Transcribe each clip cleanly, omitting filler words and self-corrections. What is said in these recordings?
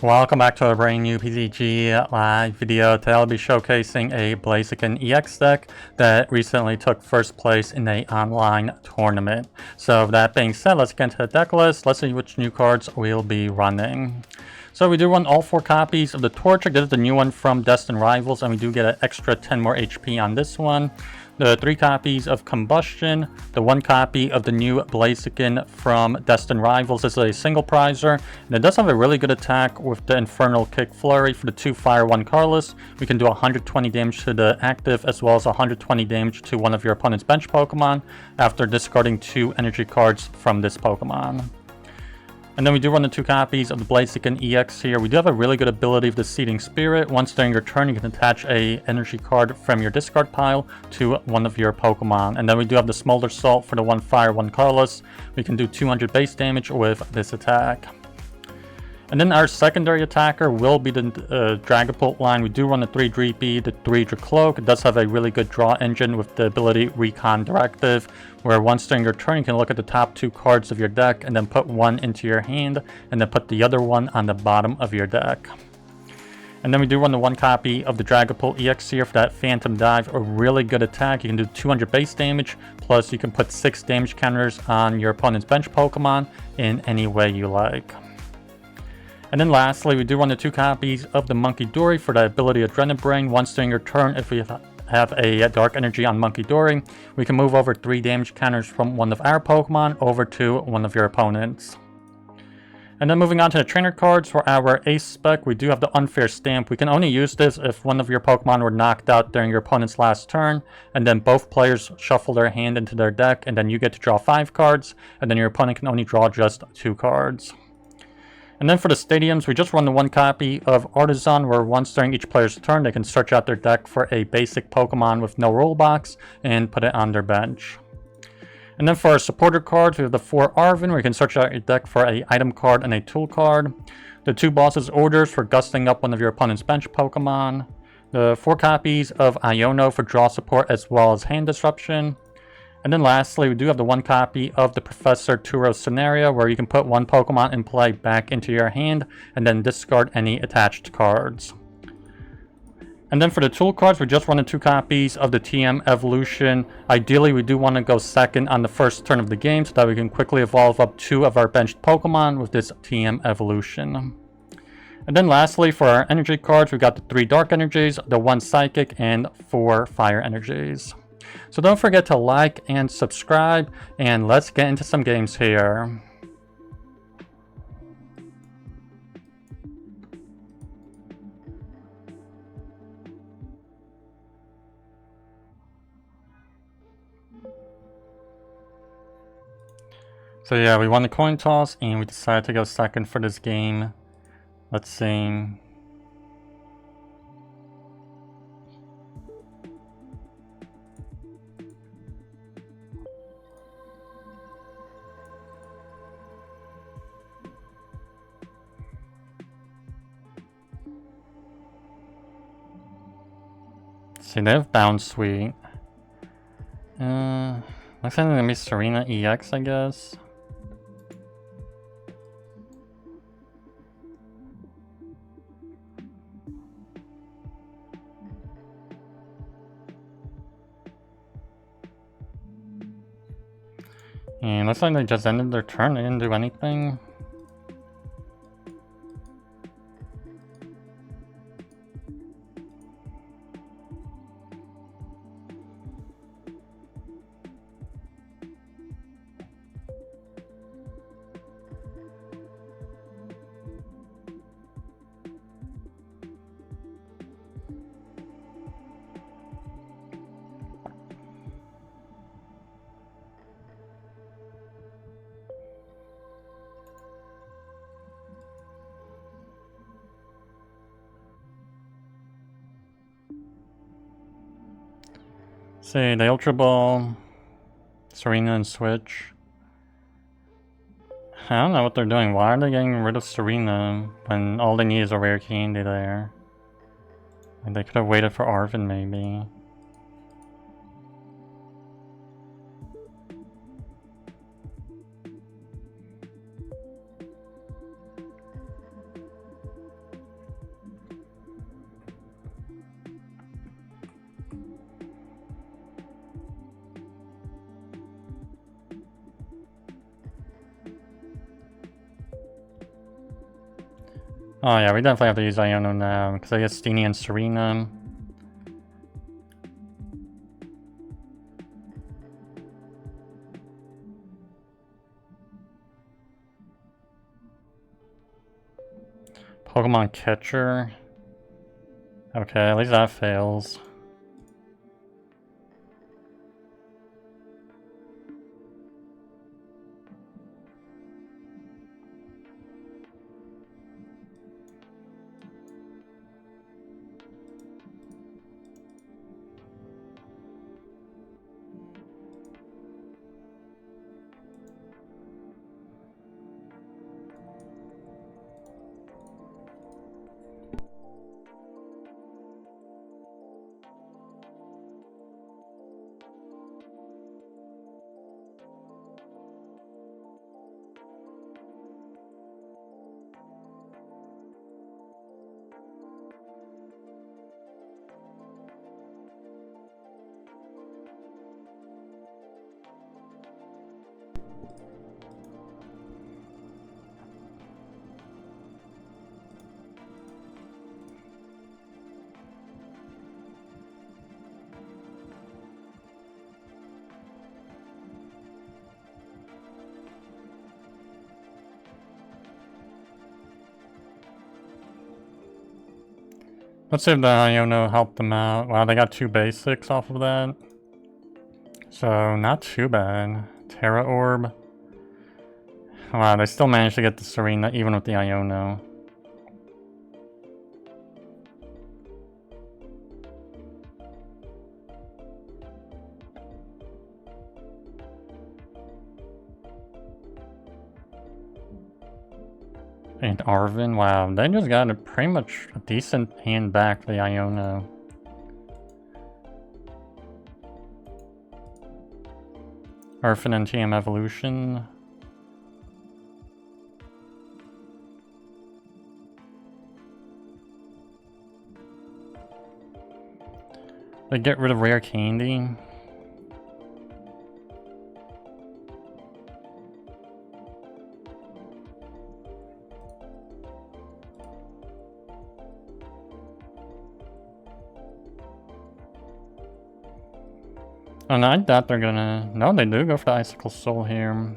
Welcome back to a brand new PTCG live video. Today I'll be showcasing a Blaziken EX deck that recently took first place in an online tournament. So with that being said, let's get into the deck list. Let's see which new cards we'll be running. So we do run all 4 copies of the Torchic. This is the new one from Destined Rivals, and we do get an extra 10 more HP on this one. The 3 copies of Combusken, the 1 copy of the new Blaziken from Destined Rivals. This is a single prizer, and it does have a really good attack with the Infernal Kick Flurry for the 2 Fire 1 Carless. We can do 120 damage to the active as well as 120 damage to one of your opponent's bench Pokemon after discarding 2 energy cards from this Pokemon. And then we do run the 2 copies of the Blaziken EX here. We do have a really good ability of the Seeding Spirit. Once during your turn, you can attach a energy card from your discard pile to one of your Pokemon. And then we do have the Smolder Salt for the 1 Fire 1 Carless. We can do 200 base damage with this attack. And then our secondary attacker will be the Dragapult line. We do run the 3 Dreepy, the 3 Drakloak. It does have a really good draw engine with the ability Recon Directive, where once during your turn you can look at the top 2 cards of your deck and then put one into your hand and then put the other one on the bottom of your deck. And then we do run the 1 copy of the Dragapult EX here for that Phantom Dive, a really good attack. You can do 200 base damage, plus you can put 6 damage counters on your opponent's bench Pokemon in any way you like. And then lastly, we do run the 2 copies of the Munkidori for the ability Adrenabrain. Once during your turn, if we have a Dark Energy on Munkidori, we can move over 3 damage counters from one of our Pokemon over to one of your opponents. And then moving on to the trainer cards for our Ace spec, we do have the Unfair Stamp. We can only use this if one of your Pokemon were knocked out during your opponent's last turn, and then both players shuffle their hand into their deck, and then you get to draw 5 cards, and then your opponent can only draw just 2 cards. And then for the stadiums, we just run the 1 copy of Artazon, where once during each player's turn, they can search out their deck for a basic Pokemon with no rule box and put it on their bench. And then for our supporter cards, we have the 4 Arven, where you can search out your deck for a item card and a tool card. The 2 Boss's Orders for gusting up one of your opponent's bench Pokemon. The 4 copies of Iono for draw support as well as hand disruption. And then lastly, we do have the 1 copy of the Professor Turo scenario, where you can put 1 Pokemon in play back into your hand and then discard any attached cards. And then for the tool cards, we just run the 2 copies of the TM Evolution. Ideally, we do want to go second on the first turn of the game so that we can quickly evolve up 2 of our benched Pokemon with this TM Evolution. And then lastly, for our energy cards, we got the 3 Dark Energies, the 1 Psychic, and 4 Fire Energies. So don't forget to like and subscribe, and let's get into some games here. So yeah, we won the coin toss and we decided to go second for this game. Let's see. See, they have Bounce Suite. Looks like it's gonna be Serena EX, I guess. And looks like they just ended their turn, they didn't do anything. See, the Ultra Ball, Serena and Switch. I don't know what they're doing. Why are they getting rid of Serena when all they need is a Rare Candy there? Like, they could have waited for Arven maybe. Oh yeah, we definitely have to use Iono now, because I guess Steenie and Serena. Pokemon Catcher. Okay, at least that fails. Let's see if the Iono helped them out. Wow, they got 2 basics off of that. So, not too bad. Terra Orb. Wow, they still managed to get the Serena even with the Iono. And Arven, wow, they just got pretty much a decent hand back for the Iono. Arven and TM Evolution. They get rid of Rare Candy. And I doubt they're gonna... No, they do go for the Icicle Soul here.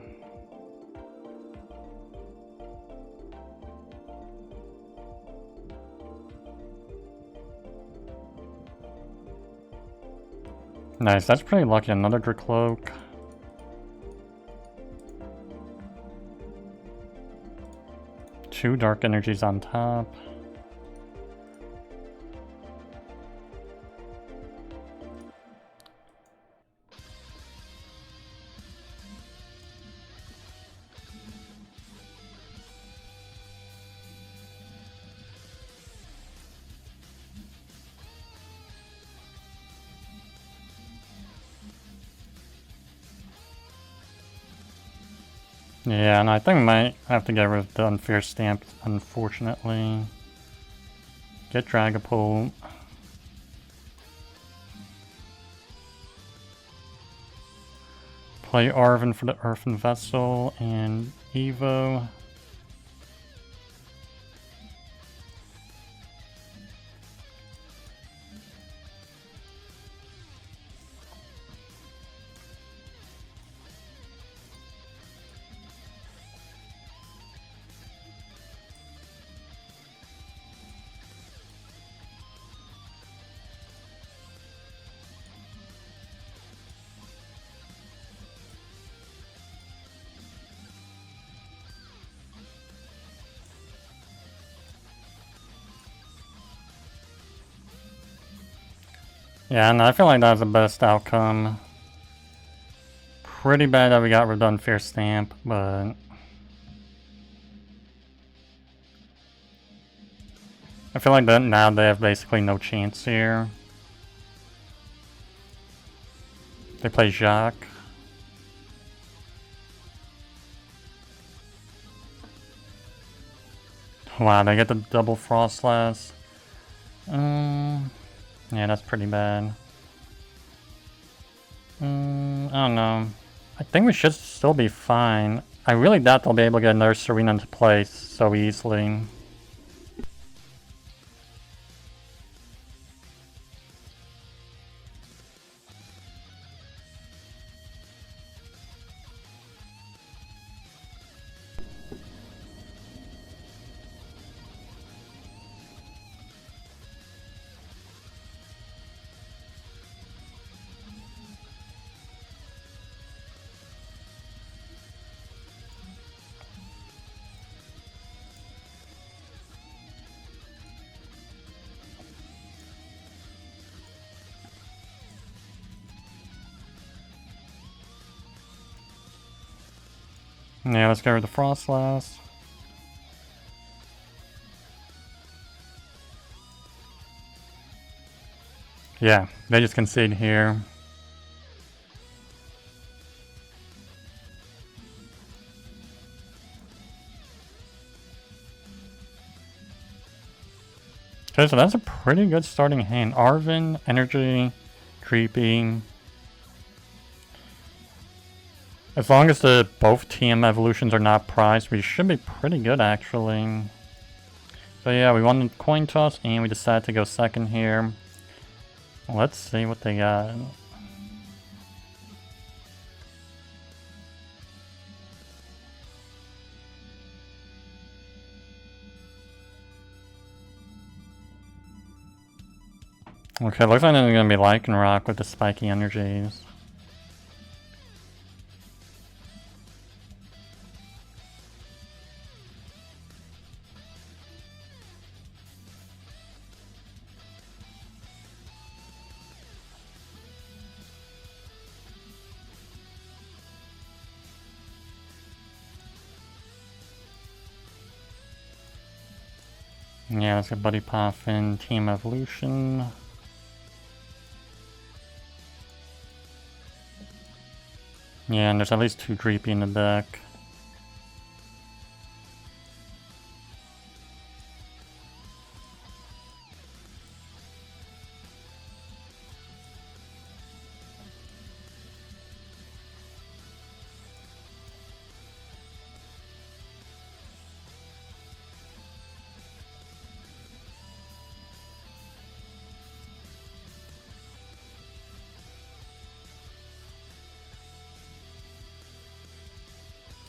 Nice, that's pretty lucky. Another Drakloak. Two Dark Energies on top. Yeah, and I think we might have to get rid of the Unfair Stamp, unfortunately. Get Dragapult. Play Arven for the Earthen Vessel and Evo. Yeah, and I feel like that was the best outcome. Pretty bad that we got rid of Unfair Stamp, but... I feel like that now they have basically no chance here. They play Jacques. Wow, they get the double Frostlass. Yeah, that's pretty bad. I don't know. I think we should still be fine. I really doubt they'll be able to get another Serena into place so easily. Yeah, let's go with the Frost last. Yeah, they just concede here. Okay, so that's a pretty good starting hand. Arven, Energy, Dreepy. As long as the both TM evolutions are not prized, we should be pretty good actually. So yeah, we won the coin toss and we decided to go second here. Let's see what they got. Okay, looks like they're gonna be Lycanroc with the spiky energies. Yeah, let's get Buddy Poffin, Team Evolution. Yeah, and there's at least 2 Dreepy in the deck.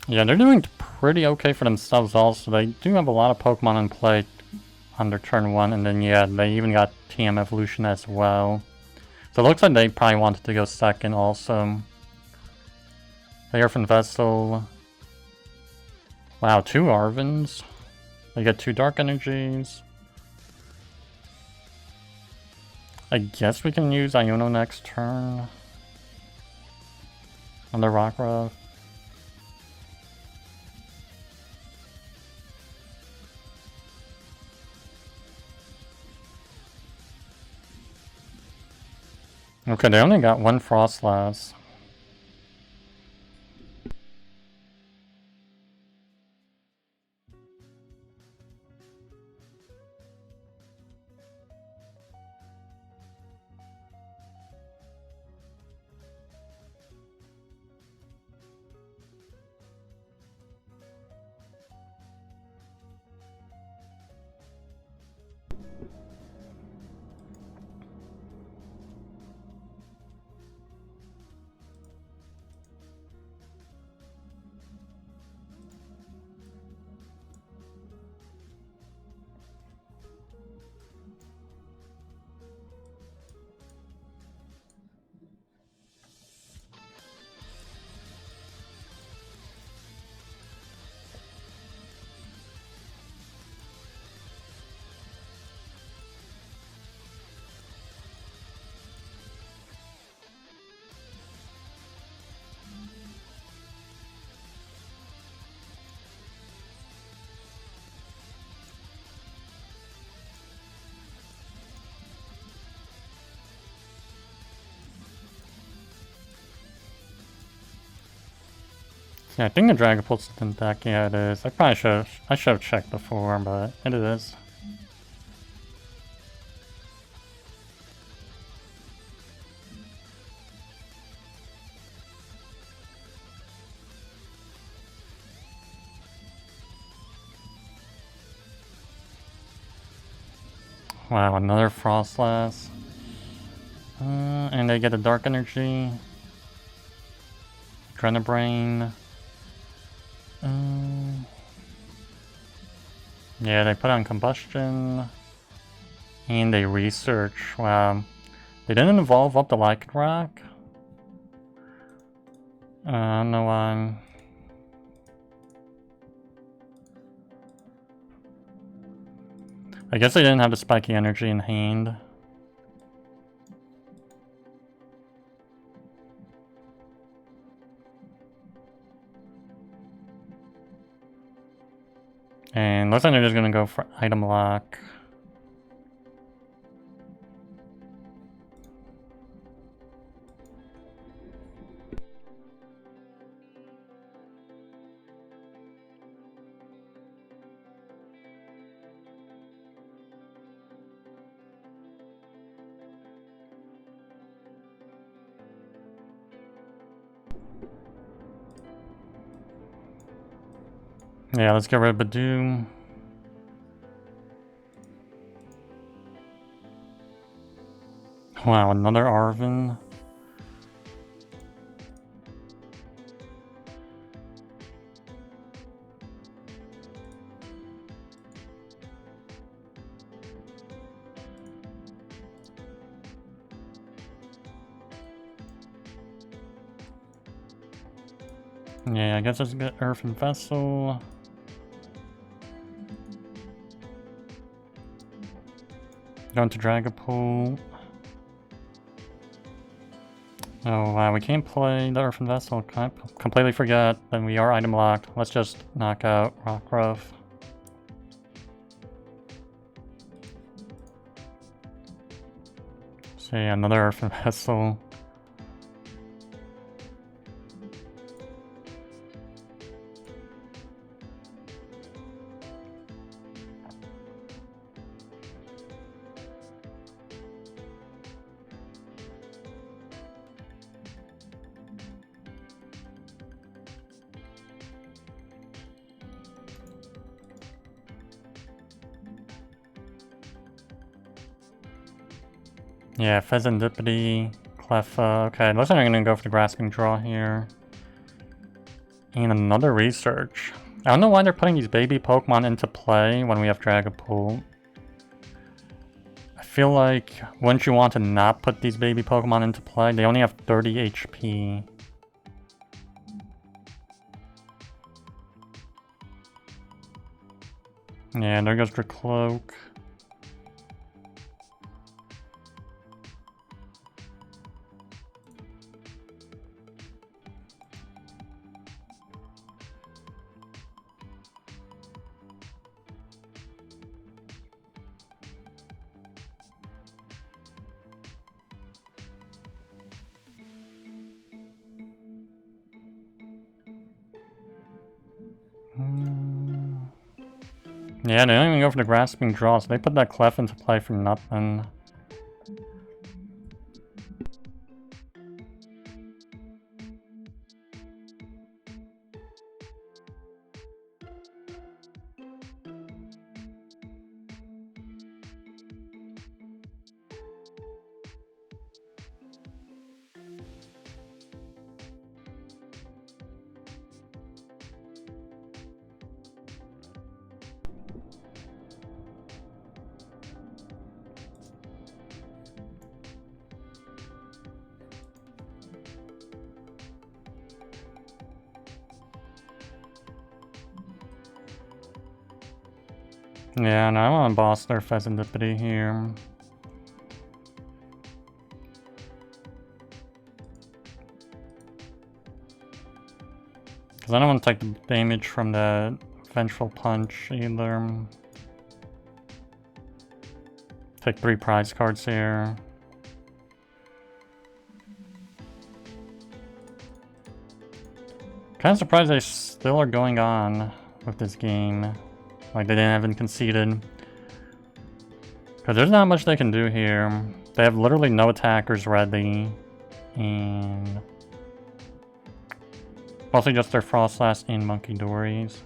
Yeah, they're doing pretty okay for themselves also. They do have a lot of Pokemon in play on their turn 1, and then yeah, they even got TM Evolution as well. So it looks like they probably wanted to go second also. The Earthen Vessel. Wow, 2 Arvens. They get 2 Dark Energies. I guess we can use Iono next turn. On the Rockruff. Okay, they only got 1 Frostlass. Yeah, I think the Dragapult's in the deck. Yeah, it is. I should have checked before, but it is. Wow, another Frostlass. And they get a Dark Energy. Drenabrain. Yeah, they put on Combustion. And they research. Wow. They didn't evolve up the Lycanroc. I don't know why. I guess they didn't have the spiky energy in hand. And looks like they're just gonna go for item lock. Yeah, let's get rid of Badoo. Wow, another Arven. Yeah, I guess let's get Earthen Vessel. Going to Dragapult. Oh wow, we can't play the Earthen Vessel. I completely forgot that we are item locked. Let's just knock out Rockruff. See, another Earthen Vessel. Yeah, Fezandipiti, Cleffa. Okay, looks like I'm gonna go for the Grasping Draw here. And another Research. I don't know why they're putting these baby Pokemon into play when we have Dragapult. I feel like wouldn't you want to not put these baby Pokemon into play? They only have 30 HP. Yeah, there goes Drakloak. Yeah, they don't even go for the Grasping Draw, so they put that Clef into play for nothing. Yeah, no, I want to boss their Fezandipiti here. Because I don't want to take the damage from the Vengeful Punch either. Take 3 prize cards here. Kind of surprised they still are going on with this game. Like they haven't conceded. Because there's not much they can do here. They have literally no attackers ready. And mostly just their Frostlass and Munkidoris.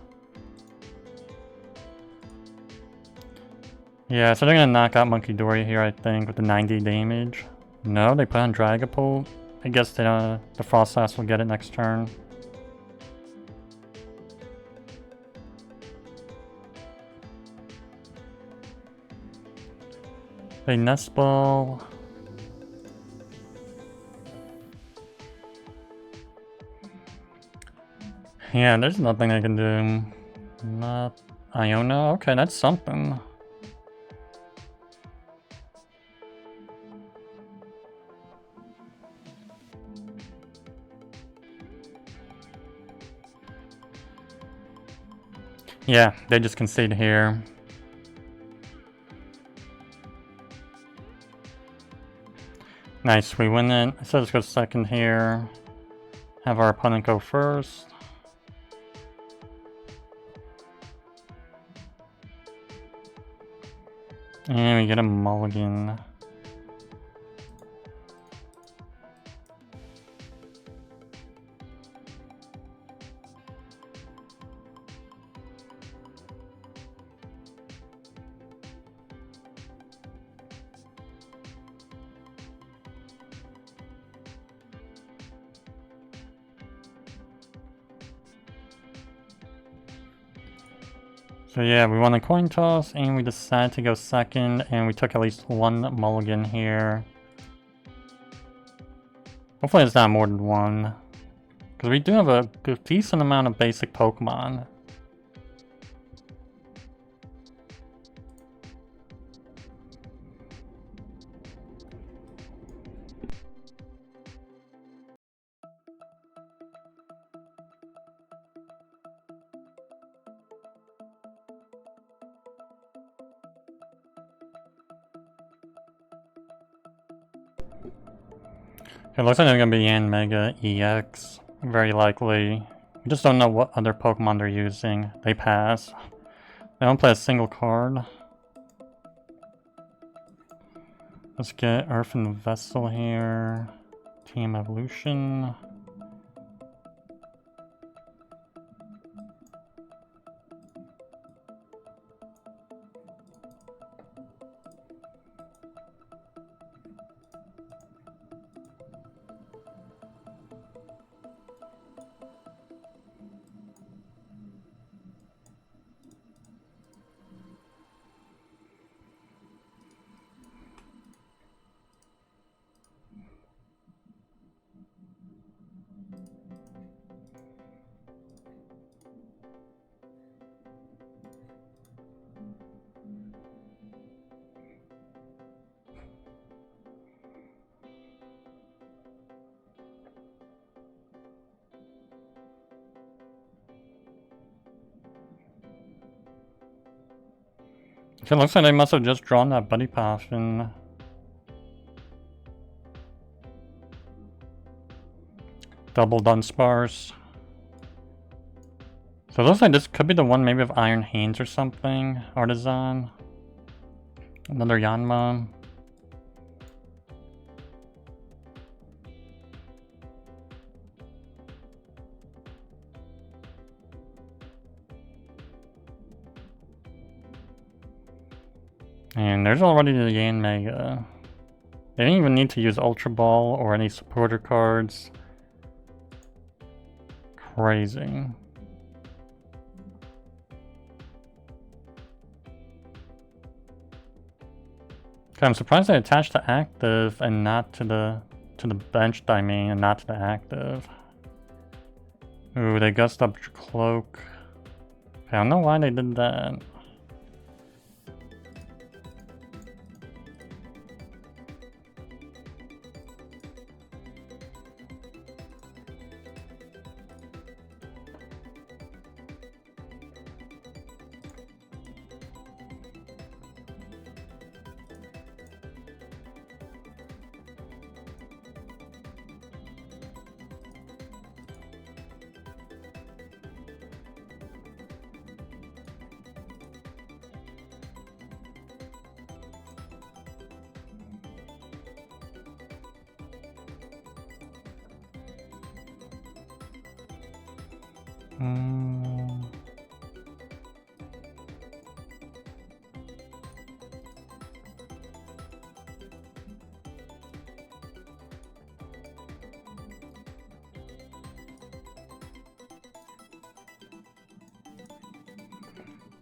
Yeah, so they're gonna knock out Munkidori here, I think, with the 90 damage. No, they put on Dragapult. I guess the Frostlass will get it next turn. They Nest Ball. Yeah, there's nothing I can do. Not Iono. Okay, that's something. Yeah, they just concede here. Nice, we win it. So let's go second here. Have our opponent go first. And we get a mulligan. So yeah, we won a coin toss and we decided to go second, and we took at least one mulligan here. Hopefully it's not more than one, because we do have a decent amount of basic Pokemon. It looks like they're gonna be Yanmega EX, very likely. We just don't know what other Pokemon they're using. They pass. They don't play a single card. Let's get Earthen Vessel here. Team Evolution. So it looks like they must have just drawn that Buddy Poffin. Double Dunsparce. So it looks like this could be the one maybe of Iron Hands or something. Artazon. Another Yanma. And there's already the Yanmega. They didn't even need to use Ultra Ball or any supporter cards. Crazy. Okay, I'm surprised they attached to active and not to the bench diamond and not to the active. Ooh, they gussed up Drakloak. Okay, I don't know why they did that.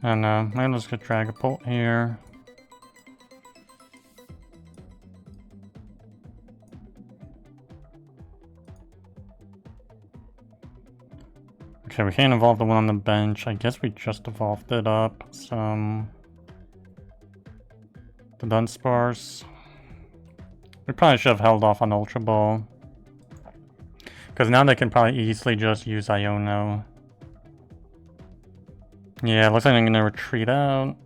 And maybe let's get Dragapult here. Okay, we can't evolve the one on the bench. I guess we just evolved it up. The Dunsparce. We probably should have held off on Ultra Ball. Because now they can probably easily just use Iono. Yeah, looks like I'm gonna retreat out.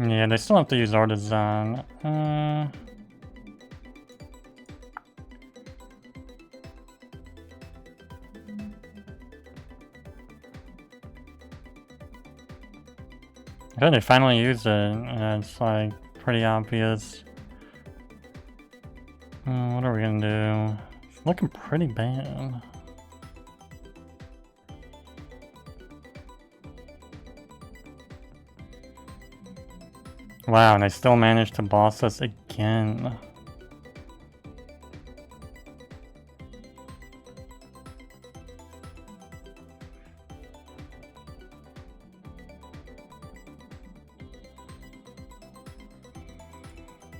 Yeah, they still have to use Artazon. Okay, they finally used it, and it's like pretty obvious. What are we gonna do? It's looking pretty bad. Wow, and they still managed to boss us again.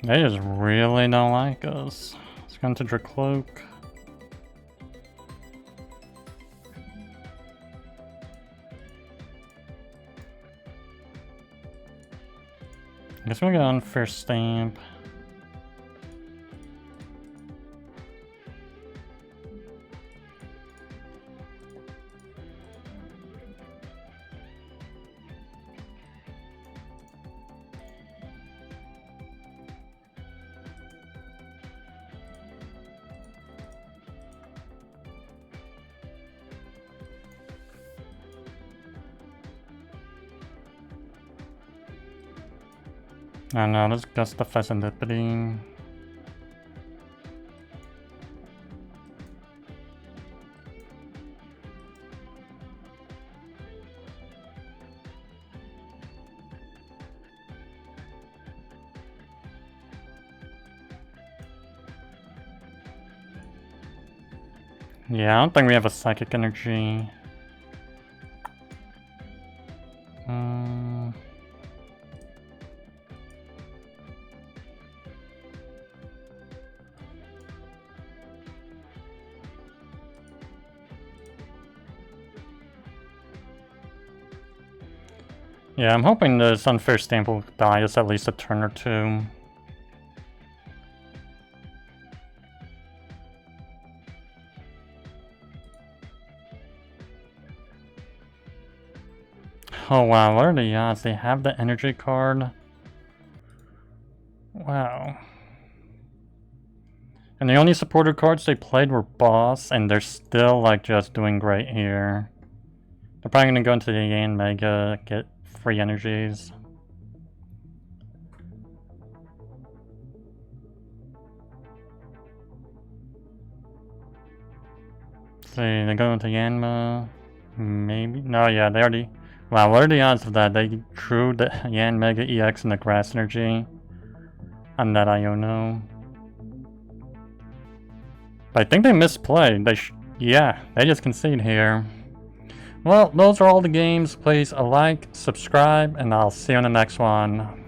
They just really don't like us. Let's go into Drakloak. I guess we'll get Unfair Stamp. I know, that's just the Fezandipiti. Yeah, I don't think we have a Psychic Energy. Yeah, I'm hoping this Unfair Stamp will die us at least a turn or two. Oh wow, what are the odds? They have the energy card? Wow. And the only supporter cards they played were boss, and they're still like just doing great here. They're probably gonna go into the Yanmega, get free energies. See, they go into Yanma. Maybe? No, yeah, they already... Wow, what are the odds of that? They drew the Yanmega EX and the Grass Energy on that Iono. But I think they misplayed. Yeah, they just concede here. Well, those are all the games. Please like, subscribe, and I'll see you in the next one.